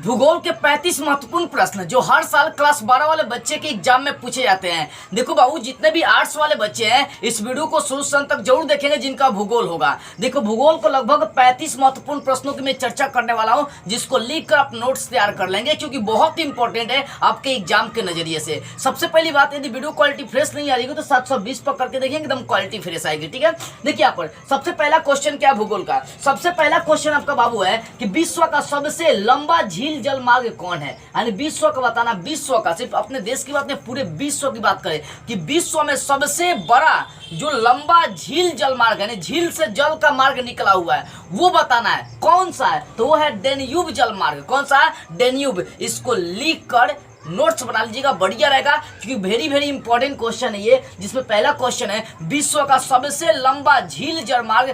भूगोल के 35 महत्वपूर्ण प्रश्न जो हर साल क्लास 12 वाले बच्चे के एग्जाम में पूछे जाते हैं। देखो बाबू, जितने भी आर्ट्स वाले बच्चे हैं इस वीडियो को शुरू से अंत तक जरूर देखेंगे जिनका भूगोल होगा। देखो, भूगोल को लगभग 35 महत्वपूर्ण प्रश्नों की मैं चर्चा करने वाला हूं, जिसको लिख कर आप नोट्स तैयार कर लेंगे, क्योंकि बहुत ही इंपॉर्टेंट है आपके एग्जाम के नजरिए से। सबसे पहली बात, यदि वीडियो क्वालिटी फ्रेश नहीं आ रही हो तो 720 पर करके देखेंगे, एकदम क्वालिटी फ्रेश आएगी। ठीक है, देखिए यहाँ पर सबसे पहला क्वेश्चन क्या है भूगोल का। सबसे पहला क्वेश्चन आपका बाबू है कि विश्व का सबसे लंबा झील जल मार्ग कौन है। यानी विश्व का बताना, विश्व का, सिर्फ अपने देश की बात नहीं, पूरे विश्व की बात करें कि विश्व में सबसे बड़ा जो लंबा झील जल मार्ग है, झील से जल का मार्ग निकला हुआ है, वो बताना है कौन सा है। तो वो है डेन्यूब जल मार्ग। कौन सा है? डेन्यूब। इसको लिख कर नोट्स बना लीजिएगा, बढ़िया रहेगा, क्योंकि वेरी इंपॉर्टेंट क्वेश्चन है ये, जिसमें पहला क्वेश्चन है विश्व का सबसे लंबा झील जल मार्ग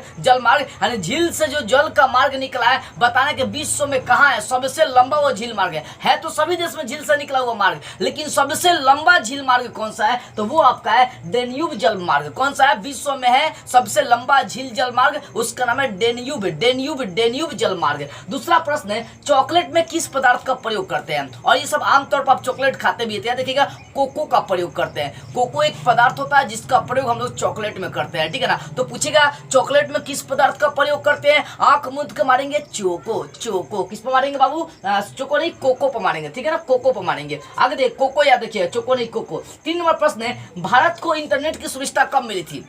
यानी झील से जो जल का मार्ग निकला है, बताना कि विश्व में कहाँ है सबसे लंबा वो झील मार्ग है तो सभी देश में झील से निकला हुआ मार्ग, लेकिन सबसे लंबा झील मार्ग कौन सा है, तो वो आपका है डेन्यूब जल मार्ग। कौन सा है? विश्व में है सबसे लंबा झील जल मार्ग, उसका नाम है डेन्यूब जल मार्ग। दूसरा प्रश्न है, चॉकलेट में किस पदार्थ का प्रयोग करते हैं। और ये सब आमतौर पर चॉकलेट खाते भी हैं, देखिएगा कोको का प्रयोग करते हैं। कोको एक पदार्थ होता है जिसका प्रयोग हम लोग चॉकलेट में करते हैं, ठीक है ना। तो पूछेगा चॉकलेट में किस पदार्थ का प्रयोग करते हैं, आंख मूंद के मारेंगे चोको। किस पर मारेंगे बाबू? चोको नहीं, कोको पर मारेंगे, ठीक है ना, कोको पर मारेंगे। आगे देखिए, कोको याद रखिए, चोको नहीं कोको। 3 नंबर प्रश्न है, भारत को इंटरनेट की सुविधा कब मिली थी।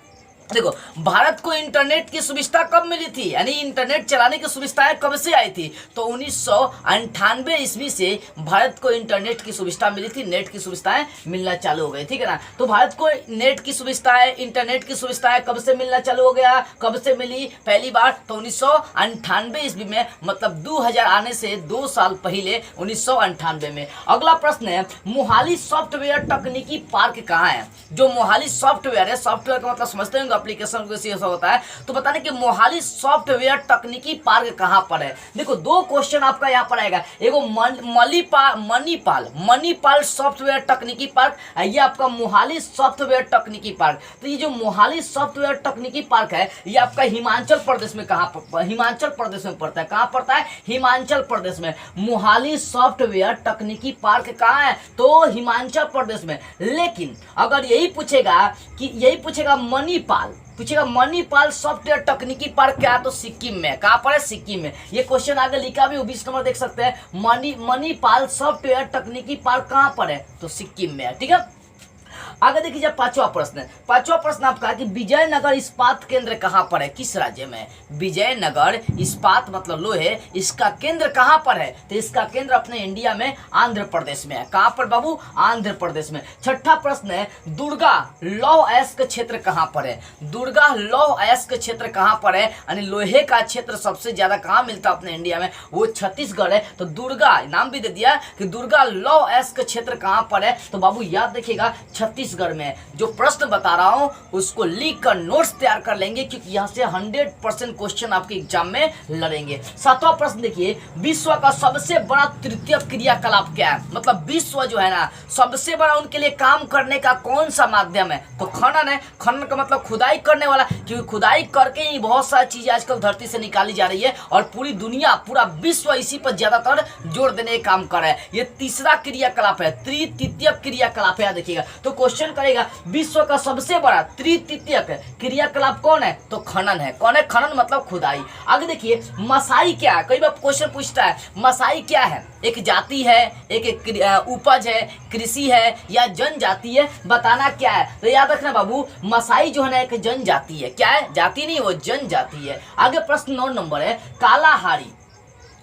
देखो, भारत को इंटरनेट की सुविधा कब मिली थी, यानी इंटरनेट चलाने की सुविधाएं कब से आई थी, तो 1998 ईस्वी से भारत को इंटरनेट की सुविधा मिली थी, नेट की सुविधाएं मिलना चालू हो गई, ठीक है ना। तो भारत को नेट की सुविधाएं, इंटरनेट की सुविधाएं कब से मिलना चालू हो गया, कब से मिली पहली बार, तो 1998 ईस्वी में, मतलब 2000 आने से 2 साल पहले 1998 में। अगला प्रश्न है, मोहाली सॉफ्टवेयर तकनीकी पार्क कहाँ है। जो मोहाली सॉफ्टवेयर है, सॉफ्टवेयर का मतलब समझते हैं एप्लीकेशन को होता है, तो बताने कि मोहाली सॉफ्टवेयर तकनीकी पार्क कहां पर है। देखो, 2 क्वेश्चन आपका यहां पर आएगा, एगो मणिपाल सॉफ्टवेयर तकनीकी पार्क, ये आपका मोहाली सॉफ्टवेयर तकनीकी पार्क। तो ये जो मोहाली सॉफ्टवेयर तकनीकी पार्क है, ये आपका हिमाचल प्रदेश में हिमाचल प्रदेश में पड़ता है। कहां पड़ता है? हिमाचल प्रदेश में। मोहाली सॉफ्टवेयर तकनीकी पार्क कहां है, तो हिमाचल प्रदेश में। लेकिन अगर यही पूछेगा मणिपाल सॉफ्टवेयर तकनीकी पार्क क्या है, तो सिक्किम में। कहां पर है? सिक्किम में। ये क्वेश्चन आगे लिखा भी 20 नंबर देख सकते हैं, मणिपाल सॉफ्टवेयर तकनीकी पार्क कहां पर है, तो सिक्किम में है, ठीक है। आगे देखिए, 5वां प्रश्न आपका कि विजयनगर इस्पात केंद्र कहां पर है, किस राज्य में। विजयनगर इस्पात मतलब लोहे, इसका केंद्र कहां पर है, तो इसका केंद्र अपने इंडिया में आंध्र प्रदेश में है। कहां पर बाबू? आंध्र प्रदेश में। 6वां प्रश्न है, दुर्गा लौह अयस्क क्षेत्र कहां पर है। दुर्गा लौह अयस्क क्षेत्र कहां पर है, यानी लोहे का क्षेत्र सबसे ज्यादा कहां मिलता है अपने इंडिया में, वो छत्तीसगढ़ है। तो दुर्गा नाम भी दे दिया कि दुर्गा लौह अयस्क क्षेत्र कहां पर है, तो बाबू याद रखिएगा छत्तीसगढ़ में। जो प्रश्न बता रहा हूं उसको लिख कर नोट्स तैयार कर लेंगे, क्योंकि यहां से 100% क्वेश्चन आपके एग्जाम में लड़ेंगे। 7वां प्रश्न देखिए, विश्व का सबसे बड़ा तृतीय क्रियाकलाप क्या है। मतलब विश्व जो है ना, सबसे बड़ा उनके लिए काम करने का कौन सा माध्यम है, तो खनन है। खनन का मतलब खुदाई करने वाला, क्योंकि खुदाई करके ही बहुत सारी चीजें आजकल धरती से निकाली जा रही है, और पूरी दुनिया, पूरा विश्व इसी पर ज्यादातर जोर देने का काम कर रहा है। ये तीसरा क्रियाकलाप है, तृतीय क्रियाकलाप है, देखिएगा। तो क्वेश्चन करेगा विश्व का सबसे बड़ा तृतीय क्रियाकलाप कौन है, तो खनन है। कौन है? खनन मतलब खुदाई। आगे देखिए, मसाई क्या है। कई बार क्वेश्चन पूछता है मसाई क्या है, एक जाति है, एक उपज है, कृषि है, या जनजाति है, बताना क्या है। तो याद रखना बाबू, मसाई जो है ना एक जनजाति है। क्या है? जाति नहीं, वो जनजाति है। आगे प्रश्न 9 नंबर है, कालाहारी।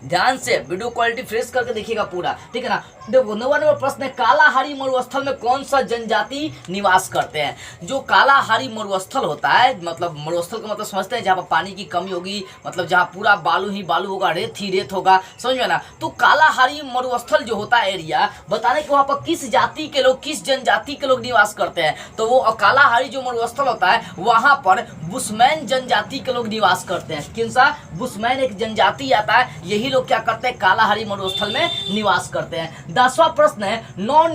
ध्यान से वीडियो क्वालिटी फ्रेश करके देखिएगा पूरा, ठीक है ना। देखो, 9वां नंबर प्रश्न है, कालाहारी मरुस्थल में कौन सा जनजाति निवास करते हैं। जो कालाहारी मरुस्थल होता है, मतलब मरुस्थल का मतलब समझते हैं जहाँ पर पानी की कमी होगी, मतलब जहाँ पूरा बालू ही बालू होगा, रेत ही रेत होगा, समझ में ना। तो कालाहारी मरुस्थल जो होता है एरिया, बताने कि वहाँ पर किस जाति के लोग, किस जनजाति के लोग निवास करते हैं, तो वो कालाहारी जो मरुस्थल होता है वहाँ पर बुशमैन जनजाति के लोग निवास करते हैं। किन सा? बुशमैन एक जनजाति आता है, यही लोग क्या करते हैं, कालाहारी मरुस्थल में निवास करते हैं। 10वां प्रश्न है, नौ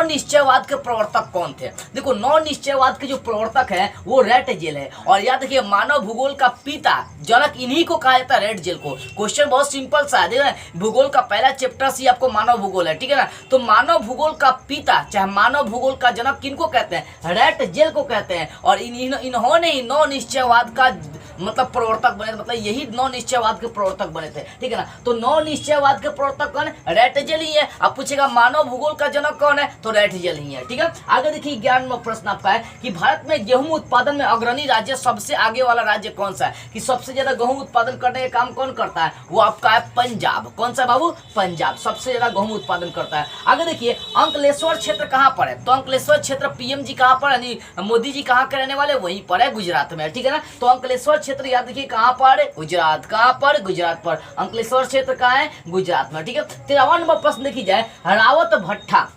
निश्चयवाद के प्रवर्तक कौन थे। देखो नौ निश्चयवाद के जो प्रवर्तक है वो रेट जेल है। और याद देखिए मानव भूगोल का पिता जनक, इन्हीं को कहा जाता है रेट जेल को। क्वेश्चन बहुत सिंपल सा है, देखो भूगोल का पहला चैप्टर से आपको मानव भूगोल है, ठीक है ना। तो मानव भूगोल का पिता चाहे मानव भूगोल का जनक किनको कहते हैं, रेट जेल को कहते हैं। और इन्होंने ही नौ निश्चयवाद का मतलब प्रवर्तक बने, मतलब यही नौ निश्चयवाद के प्रवर्तक बने थे, ठीक है ना। तो नौ निश्चयवाद के प्रवर्तक कौन है, रेट जेल ही है। अब पूछेगा मानव भूगोल का जनक कौन है, तो रेट जेल ही है, ठीक है। आगे देखिए 11वां प्रश्न आपका है कि भारत में गेहूं उत्पादन में अग्रणी राज्य, सबसे आगे वाला राज्य कौन सा है, कि सबसे ज्यादा गेहूं उत्पादन करने का काम कौन करता है, वो आपका है पंजाब। कौन सा बाबू, पंजाब सबसे ज्यादा गेहूं उत्पादन करता है। आगे देखिए अंकलेश्वर क्षेत्र कहाँ पर है, तो अंकलेश्वर क्षेत्र पीएम जी कहाँ पर, यानी मोदी जी कहाँ के रहने वाले, वहीं पर है, गुजरात में, ठीक है ना। तो अंकलेश्वर क्षेत्र याद देखिए कहाँ पर है, गुजरात। कहाँ पर, गुजरात पर। अंकलेश्वर क्षेत्र कहाँ है, गुजरात में, ठीक है। 13वां नंबर प्रश्न देखी जाए, रावत भाटा।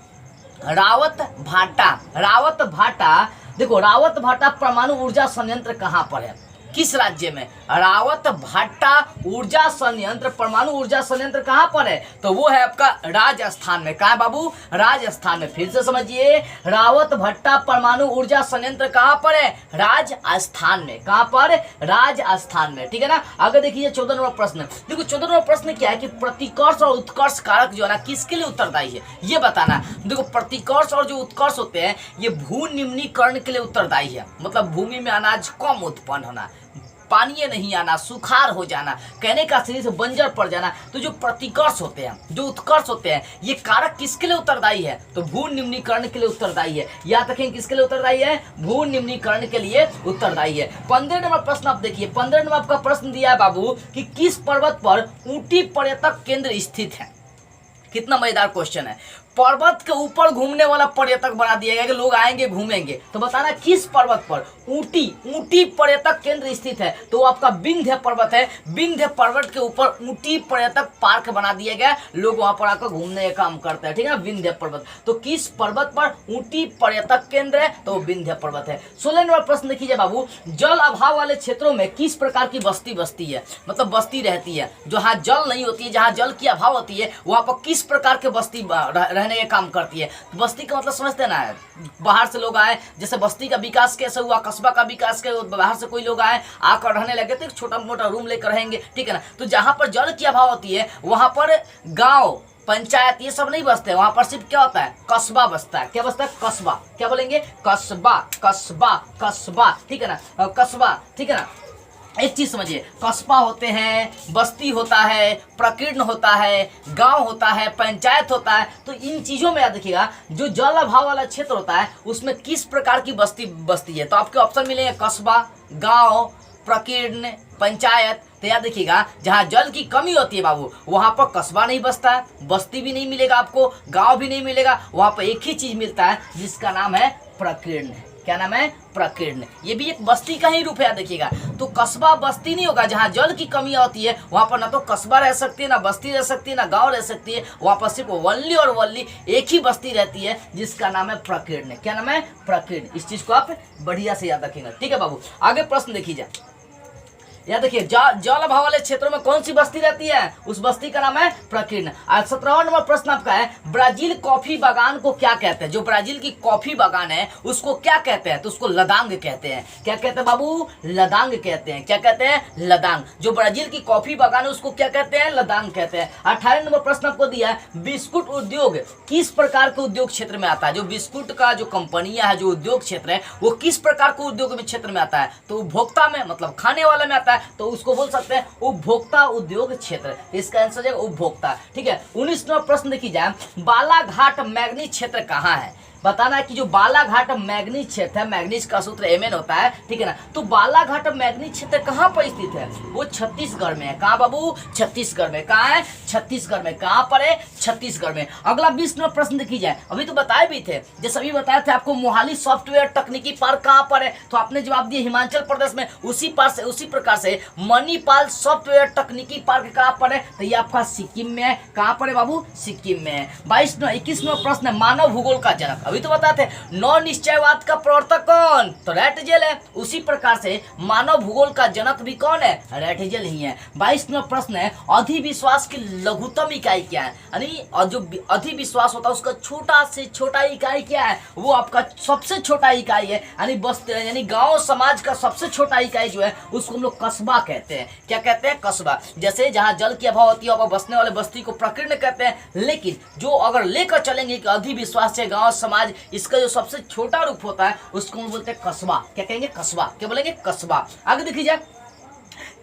देखो रावत भाटा परमाणु ऊर्जा संयंत्र कहाँ पर है, किस राज्य में, रावत भाटा ऊर्जा संयंत्र, परमाणु ऊर्जा संयंत्र कहाँ पर है, तो वो है आपका राजस्थान में। कहाँ है बाबू, राजस्थान में। फिर से समझिए, रावत भट्टा परमाणु ऊर्जा संयंत्र कहाँ पर है, राजस्थान में। कहाँ पर, राजस्थान में, ठीक है ना। आगे देखिए 14 नंबर प्रश्न। देखो 14 नंबर प्रश्न क्या है कि प्रतिकर्ष और उत्कर्ष कारक जो है ना किसके लिए उत्तरदायी है, ये बताना। देखो प्रतिकर्ष और जो उत्कर्ष होते हैं ये भू निम्नीकरण के लिए उत्तरदायी है, मतलब भूमि में अनाज कम उत्पन्न होना, पानी नहीं आना, सुखार हो जाना, कहने का शरीर से बंजर पड़ जाना। तो जो प्रतिकर्ष होते हैं, जो उत्कर्ष होते हैं, ये कारक किसके लिए उत्तरदायी है, तो भू निम्नीकरण के लिए उत्तरदायी है। याद रखें किसके लिए उत्तरदायी है, भू निम्नीकरण के लिए उत्तरदायी है। 15 नंबर प्रश्न आप देखिए, 15 नंबर आपका प्रश्न दिया है बाबू कि किस पर्वत पर ऊटी पर्यटक केंद्र स्थित है। कितना मजेदार क्वेश्चन है। पर्वत के ऊपर घूमने वाला पर्यटक बना दिया गया कि लोग आएंगे घूमेंगे, तो बताना किस पर्वत पर ऊटी पर्यटक केंद्र स्थित है, तो आपका विंध्य पर्वत है। विंध्य पर्वत के ऊपर ऊटी पर्यटक पार्क बना दिया गया, लोग वहां पर आकर घूमने का काम करते हैं, ठीक है, विंध्य पर्वत। तो किस पर्वत पर ऊटी पर्यटक केंद्र है, तो विंध्य पर्वत है। 16 नंबर प्रश्न देखिए बाबू, जल अभाव वाले क्षेत्रों में किस प्रकार की बस्ती है, मतलब बस्ती रहती है, जहाँ जल नहीं होती है, जहाँ जल की अभाव होती है, वहां पर किस प्रकार के बस्ती रहने का काम करती है। बस्ती का मतलब समझते ना, बाहर से लोग आए, जैसे बस्ती का विकास कैसे हुआ, कस्बा का विकास कैसे, बाहर से कोई लोग आए आकर रहने लगे तो एक छोटा मोटा रूम लेकर रहेंगे, ठीक है ना। तो जहां पर जल की अभाव होती है वहां पर गांव, पंचायत ये सब नहीं बसते, वहां पर सिर्फ क्या होता है, कस्बा बसता है। क्या बसता है, कस्बा। क्या बोलेंगे, कस्बा, ठीक है ना, कस्बा, ठीक है ना। एक चीज समझिए, कस्बा होते हैं, बस्ती होता है, प्रकीर्ण होता है, गांव होता है, पंचायत होता है। तो इन चीजों में याद रखिएगा, जो जल अभाव वाला क्षेत्र होता है उसमें किस प्रकार की बस्ती है, तो आपके ऑप्शन मिलेंगे कस्बा, गांव, प्रकीर्ण, पंचायत। तो याद रखिएगा, जहां जल की कमी होती है बाबू वहां पर कस्बा नहीं बसता है, बस्ती भी नहीं मिलेगा आपको, गांव भी नहीं मिलेगा, वहां पर एक ही चीज मिलता है जिसका नाम है प्रकीर्ण। क्या नाम है, प्रकीर्ण। ये भी एक बस्ती का ही रूप है, देखिएगा। तो कस्बा बस्ती नहीं होगा, जहाँ जल की कमी होती है वहां पर ना तो कस्बा रह सकती है, ना बस्ती रह सकती है, ना गांव रह सकती है, वहां पर सिर्फ वल्ली और वल्ली एक ही बस्ती रहती है जिसका नाम है प्रकीर्ण। क्या नाम है, प्रकीर्ण। इस चीज को आप बढ़िया से याद रखेंगे, ठीक है बाबू। आगे प्रश्न देखिए, याद देखिए, जल अभाव वाले क्षेत्रों में कौन सी बस्ती रहती है, उस बस्ती का नाम है प्रकीर्ण। 17वां नंबर प्रश्न आपका है, ब्राजील कॉफी बागान को क्या कहते हैं, जो ब्राजील की कॉफी बागान है उसको क्या कहते हैं, तो उसको लदांग कहते हैं। क्या कहते हैं बाबू, लदांग कहते हैं। क्या कहते हैं, लदांग। जो ब्राजील की कॉफी बागान है उसको क्या कहते हैं, लदांग कहते हैं। 18 नंबर प्रश्न आपको दिया है, बिस्कुट उद्योग किस प्रकार के उद्योग क्षेत्र में आता है, जो बिस्कुट का जो कंपनियां है, जो उद्योग क्षेत्र है वो किस प्रकार के उद्योग क्षेत्र में आता है, तो उपभोक्ता में, मतलब खाने वाले में आता है, तो उसको बोल सकते हैं उपभोक्ता उद्योग क्षेत्र। इसका आंसर हो जाएगा उपभोक्ता, ठीक है। 19 नंबर प्रश्न देखिए जाए, बालाघाट मैग्नीज क्षेत्र कहाँ है, बताना है कि जो बालाघाट मैग्नीज क्षेत्र है, मैग्नीज का सूत्र Mn होता है, ठीक है ना। तो बालाघाट मैग्नीज क्षेत्र कहाँ पर स्थित है, वो छत्तीसगढ़ में है। कहाँ बाबू, छत्तीसगढ़ में। कहाँ है, छत्तीसगढ़ में। कहाँ पर है, छत्तीसगढ़ में। अगला 20 नंबर प्रश्न देखी जाए, अभी तो बताए भी थे, जैसे अभी बताए थे आपको मोहाली सॉफ्टवेयर तकनीकी पार्क कहाँ पर है, तो आपने जवाब दिया हिमाचल प्रदेश में। उसी प्रकार से मणिपाल सॉफ्टवेयर तकनीकी पार्क कहाँ पर है, तो ये आपका सिक्किम में है। कहाँ पर है बाबू, सिक्किम में है। 21 नंबर प्रश्न है, मानव भूगोल का जनक। अभी तो बताते हैं नौ निश्चयवाद का प्रवर्तक कौन, तो रैटजेल है। उसी प्रकार से मानव भूगोल का जनक भी कौन है, रैटजेल ही है। 22 नंबर प्रश्न है अधिविश्वास की लघुत्तम इकाई क्या है, यानी जो अधिविश्वास होता है उसका छोटा से छोटा इकाई क्या है, वो आपका सबसे छोटा इकाई है, यानी गांव समाज का सबसे छोटा इकाई जो है उसको हम लोग कस्बा कहते हैं। क्या कहते हैं, कस्बा। जैसे जहां जल की अभाव होती है वहां बसने वाले बस्ती को प्रकीर्ण कहते हैं, लेकिन जो अगर लेकर चलेंगे कि अधिविश्वास है गांव समाज, इसका जो सबसे छोटा रूप होता है उसको हम बोलते हैं कस्बा। क्या कहेंगे, कस्बा। क्या बोलेंगे, कस्बा। आगे देखिए जाए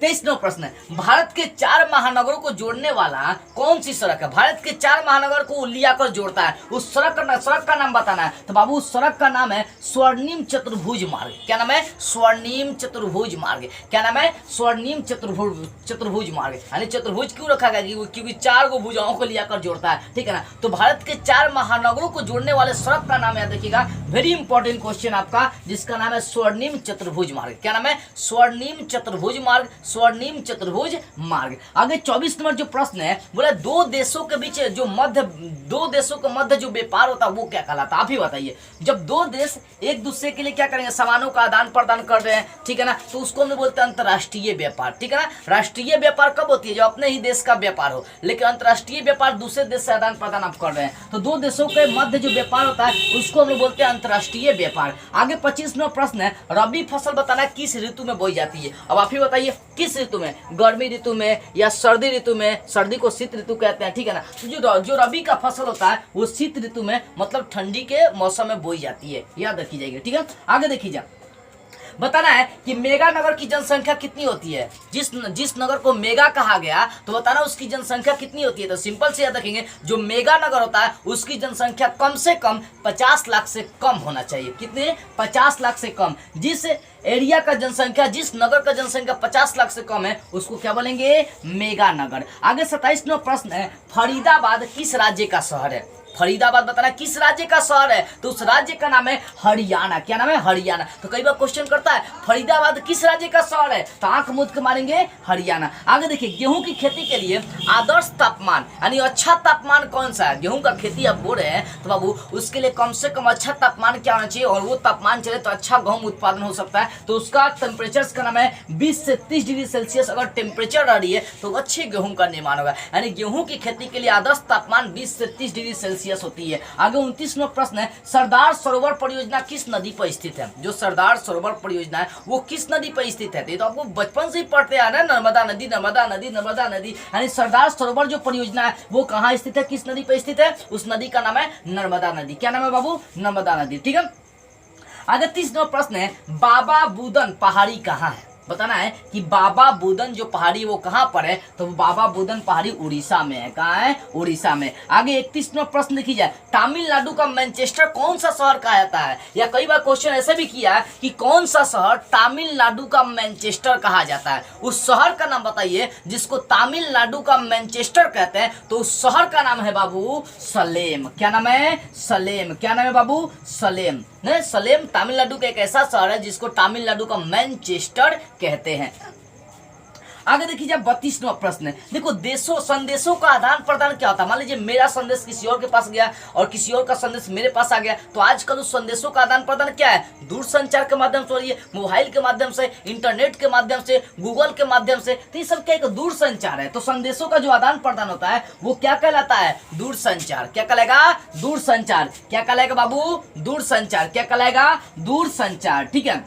23 नंबर प्रश्न है भारत के 4 महानगरों को जोड़ने वाला कौन सी सड़क है, भारत के 4 महानगर को लियाकर जोड़ता है, उस सड़क का नाम बताना है। तो बाबू उस सड़क का नाम है स्वर्णिम चतुर्भुज मार्ग। क्या नाम है, स्वर्णिम चतुर्भुज मार्ग। क्या नाम है, स्वर्णिम चतुर्भुज मार्ग। यानी चतुर्भुज क्यों रखा गया, क्योंकि 4 गो भुजाओं को लियाकर जोड़ता है, ठीक है ना। तो भारत के 4 महानगरों को जोड़ने वाले सड़क का नाम याद देखिएगा, वेरी इंपॉर्टेंट क्वेश्चन आपका, जिसका नाम है स्वर्णिम चतुर्भुज मार्ग। क्या नाम है, स्वर्णिम चतुर्भुज मार्ग, स्वर्णिम चतुर्भुज मार्ग। आगे 24 नंबर जो प्रश्न है बोले दो देशों के मध्य जो व्यापार होता है वो क्या कहलाता है, आप ही बताइए। जब दो देश एक दूसरे के लिए क्या करेंगे, सामानों का आदान प्रदान कर रहे हैं, ठीक है ना, तो उसको हम बोलते हैं अंतर्राष्ट्रीय व्यापार, ठीक है ना। राष्ट्रीय व्यापार कब होती है, जो अपने ही देश का व्यापार हो, लेकिन अंतर्राष्ट्रीय व्यापार दूसरे देश से आदान प्रदान आप कर रहे हैं, तो दो देशों के मध्य जो व्यापार होता है उसको हम बोलते हैं अंतर्राष्ट्रीय व्यापार। आगे 25 नंबर प्रश्न है रबी फसल बताना किस ऋतु में बोई जाती है। अब आप ही बताइए किस ऋतु में, गर्मी ऋतु में या सर्दी ऋतु में, सर्दी को शीत ऋतु कहते हैं, ठीक है ना। तो जो रबी का फसल होता है वो शीत ऋतु में मतलब ठंडी के मौसम में बोई जाती है, याद रखी जाएगी, ठीक है। आगे देखिए जा बताना है कि मेगा नगर की जनसंख्या कितनी होती है, जिस नगर को मेगा कहा गया तो बताना उसकी जनसंख्या कितनी होती है। तो सिंपल से याद रखेंगे जो मेगा नगर होता है उसकी जनसंख्या कम से कम 50 लाख से कम होना चाहिए। कितने, 50 लाख से कम। जिस एरिया का जनसंख्या, जिस नगर का जनसंख्या 50 लाख से कम है उसको क्या बोलेंगे, मेगा नगर। आगे 27 नंबर प्रश्न है फरीदाबाद किस राज्य का शहर है। फरीदाबाद बताना किस राज्य का शहर है, तो उस राज्य का नाम है हरियाणा। क्या नाम है, हरियाणा। तो कई बार क्वेश्चन करता है फरीदाबाद किस राज्य का शहर है, तो आंख मूंद के मारेंगे हरियाणा। आगे देखिए गेहूं की खेती के लिए आदर्श तापमान यानी अच्छा तापमान कौन सा है। गेहूं का खेती आप बोल रहे हैं तो बाबू उसके लिए कम से कम अच्छा तापमान क्या होना चाहिए, और वो तापमान चले तो अच्छा गेहूं उत्पादन हो सकता है। तो उसका टेम्परेचर का नाम है 20 से 30 डिग्री सेल्सियस अगर टेम्परेचर रह रही है तो अच्छे गेहूं का निर्माण होगा। यानी गेहूं की खेती के लिए आदर्श तापमान 20 से 30 डिग्री सेल्सियस होती है। आगे 29 नंबर प्रश्न है सरदार सरोवर परियोजना किस नदी पर स्थित है। जो सरदार सरोवर परियोजना है वो किस नदी पर स्थित है, तो आपको बचपन से ही पढ़ते आ रहे हैं, नर्मदा नदी नर्मदा नदी नर्मदा नदी। यानी सरदार सरोवर जो परियोजना है वो कहाँ स्थित है, किस नदी पर स्थित है, उस नदी का नाम है नर्मदा नदी। क्या नाम है बाबू, नर्मदा नदी, ठीक है। आगे 30 नंबर प्रश्न है बाबा बुदन पहाड़ी कहाँ है। बताना है कि बाबा बुदन जो पहाड़ी वो कहाँ पर है, तो बाबा बुदन पहाड़ी उड़ीसा में है। कहाँ है, उड़ीसा में। आगे 31 नंबर प्रश्न देखी जाए तमिलनाडु का मैनचेस्टर कौन सा शहर कहा जाता है, या कई बार क्वेश्चन ऐसे भी किया है कि कौन सा शहर तमिलनाडु का मैनचेस्टर कहा जाता है। उस शहर का नाम बताइए जिसको तमिलनाडु का मैनचेस्टर कहते हैं, तो उस शहर का नाम है बाबू सलेम। क्या नाम है, सलेम। क्या नाम है बाबू, सलेम। सलेम तमिलनाडु का एक ऐसा शहर है जिसको तमिलनाडु का मैनचेस्टर कहते हैं। आगे देखिए 32 नंबर प्रश्न है देखो संदेशों का आदान प्रदान क्या होता है। मान लीजिए मेरा संदेश किसी और के पास गया और किसी और का संदेश मेरे पास आ गया, तो आजकल उस संदेशों का आदान प्रदान क्या है, दूर संचार के माध्यम से हो रही है, मोबाइल के माध्यम से, इंटरनेट के माध्यम से, गूगल के माध्यम से। तो ये सब क्या एक दूर संचार है। तो संदेशों का जो आदान प्रदान होता है वो क्या कहलाता है, दूर संचार। क्या कहलाएगा, दूर संचार। क्या कहलाएगा बाबू, दूर संचार। क्या कहलाएगा, दूर संचार, ठीक है।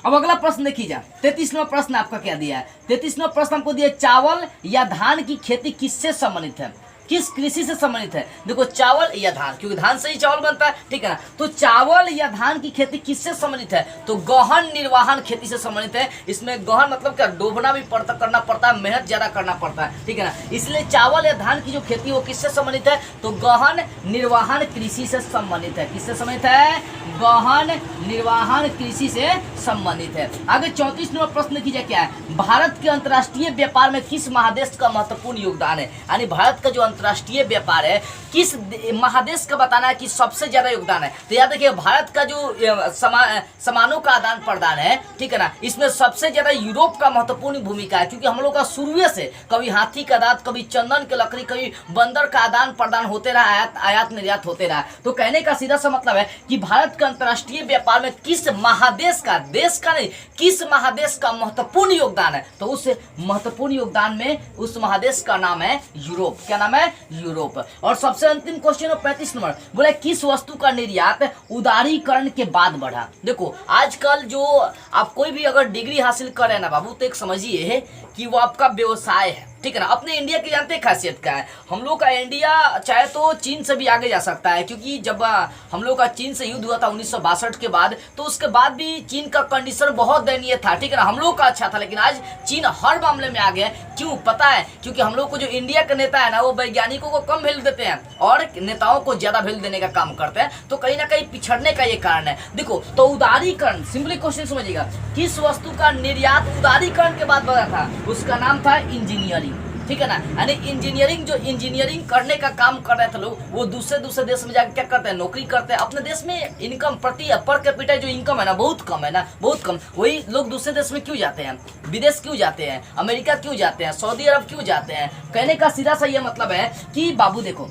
अब अगला प्रश्न देखिए जा 33 नंबर प्रश्न आपका क्या दिया है। 33 नंबर प्रश्न हमको दिया चावल या धान की खेती किससे संबंधित है, किस कृषि से संबंधित है। देखो चावल या धान, क्योंकि धान से ही चावल बनता है, ठीक है ना। तो चावल या धान की खेती किससे संबंधित है, तो गहन निर्वाहन खेती से संबंधित है। इसमें गहन मतलब क्या, डूबना भी करना पड़ता है, मेहनत ज्यादा करना पड़ता है, ठीक है ना। इसलिए चावल या धान की जो खेती वो किससे संबंधित है, तो गहन निर्वाहन कृषि से संबंधित है। किससे संबंधित है, गहन निर्वाहन कृषि से संबंधित है। आगे 34 नंबर प्रश्न कीजिए क्या है, भारत के अंतर्राष्ट्रीय व्यापार में किस महादेश का महत्वपूर्ण योगदान है। यानी भारत का जो अंतर्राष्ट्रीय व्यापार है, किस महादेश का बताना है कि सबसे ज्यादा योगदान है। तो याद देखिए भारत का जो सामानों का आदान प्रदान है, ठीक है ना, इसमें सबसे ज्यादा यूरोप का महत्वपूर्ण भूमिका है, क्योंकि हम लोग का शुरू से कभी हाथी का दांत, कभी चंदन की लकड़ी, कभी बंदर का आदान प्रदान होते रहा, आयात निर्यात होते रहा। तो कहने का सीधा सा मतलब है कि भारत का अंतर्राष्ट्रीय व्यापार में किस महादेश का, देश का नहीं, किस महादेश का महत्वपूर्ण योगदान है, तो उस महत्वपूर्ण योगदान में उस महादेश का नाम है यूरोप। क्या नाम है? यूरोप। और सबसे अंतिम क्वेश्चन 35 नंबर, बोले किस वस्तु का निर्यात उदारीकरण के बाद बढ़ा। देखो आजकल जो आप कोई भी अगर डिग्री हासिल करे ना बाबू, तो एक समझिए है कि वो आपका व्यवसाय है, ठीक है ना। अपने इंडिया की जानते खासियत क्या है, हम लोग का इंडिया चाहे तो चीन से भी आगे जा सकता है, क्योंकि जब हम लोग का चीन से युद्ध हुआ था 1962 के बाद, तो उसके बाद भी चीन का कंडीशन बहुत दयनीय था, ठीक है ना। हम लोग का अच्छा था, लेकिन आज चीन हर मामले में आ गया। क्यों पता है? क्योंकि हम लोग को जो इंडिया का नेता है ना, वो वैज्ञानिकों को कम वैल्यू देते हैं और नेताओं को ज्यादा वैल्यू देने का काम करते हैं। तो कहीं ना कहीं पिछड़ने का ये कारण है। देखो तो उदारीकरण, सिंपली क्वेश्चन समझिएगा, किस वस्तु का निर्यात उदारीकरण के बाद बढ़ा था, उसका नाम था इंजीनियरिंग, ठीक है ना। यानी इंजीनियरिंग, जो इंजीनियरिंग करने का काम कर रहे थे लोग, वो दूसरे देश में जाकर क्या करते हैं, नौकरी करते हैं। अपने देश में इनकम प्रति पर कैपिटा जो इनकम है ना, बहुत कम है ना, बहुत कम। वही लोग दूसरे देश में क्यों जाते हैं, विदेश क्यों जाते हैं, अमेरिका क्यों जाते हैं, सऊदी अरब क्यों जाते हैं। कहने का सीधा सा ये मतलब है कि बाबू देखो,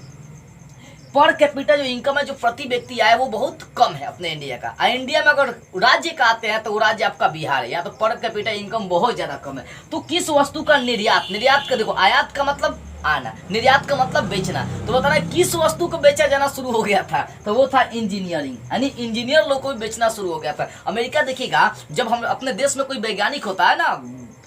पर कैपिटा जो इनकम है, जो प्रति व्यक्ति आय, वो बहुत कम है अपने इंडिया का। इंडिया में अगर राज्य का आते हैं तो वो राज्य आपका बिहार है, या तो पर कैपिटा इनकम बहुत ज्यादा कम है। तो किस वस्तु का निर्यात, निर्यात का देखो, आयात का मतलब आना, निर्यात का मतलब बेचना, तो बता रहा है किस वस्तु को बेचा जाना शुरू हो गया था, तो वो था इंजीनियरिंग। यानी इंजीनियर लोग को भी बेचना शुरू हो गया था। अमेरिका देखिएगा, जब हम अपने देश में कोई वैज्ञानिक होता है ना,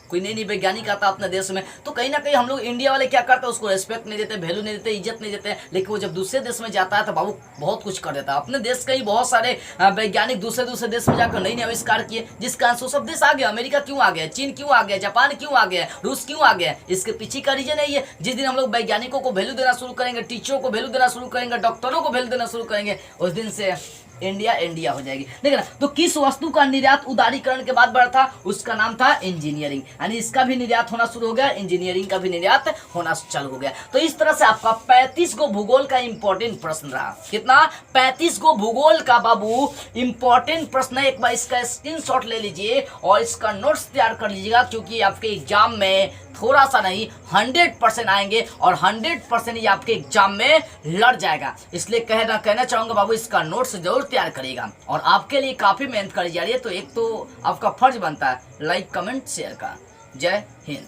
कोई नई वैज्ञानिक आता है अपने देश में, तो कहीं ना कहीं हम लोग इंडिया वाले क्या करते हैं, उसको रेस्पेक्ट नहीं देते, वैल्यू नहीं देते, इज्जत नहीं देते। लेकिन वो जब दूसरे देश में जाता है तो बाबू बहुत कुछ कर देता है। अपने देश के ही बहुत सारे वैज्ञानिक दूसरे देश में जाकर नई नई आविष्कार किए, जिस कारण से सब देश आ गया। अमेरिका क्यों आ गया, चीन क्यों आ गया, जापान क्यों आ गया, रूस क्यों आ गया, इसके पीछे का रीजन है ये। जिस दिन हम लोग वैज्ञानिकों को वैल्यू देना शुरू करेंगे, टीचरों को वैल्यू देना शुरू करेंगे, डॉक्टरों को वैल्यू देना शुरू करेंगे, उस दिन से इंडिया इंडिया हो जाएगी, ठीक है ना। तो किस वस्तु का निर्यात उदारीकरण के बाद बढ़ा था, उसका नाम था इंजीनियरिंग। यानी इसका भी निर्यात होना शुरू हो गया, इंजीनियरिंग का भी निर्यात होना चालू हो गया। तो इस तरह से आपका 35 गो भूगोल का इंपॉर्टेंट प्रश्न रहा। कितना? 35 गो भूगोल का बाबू इंपॉर्टेंट प्रश्न है। एक बार इसका स्क्रीनशॉट ले लीजिए और इसका नोट्स तैयार कर लीजिएगा, क्योंकि आपके एग्जाम में थोड़ा सा नहीं 100% आएंगे और 100% ही आपके एग्जाम में लड़ जाएगा। इसलिए कहना चाहूंगा बाबू, इसका नोट्स जरूर तैयार करिएगा और आपके लिए काफी मेहनत करी जा रही है। तो एक तो आपका फर्ज बनता है लाइक कमेंट शेयर का। जय हिंद।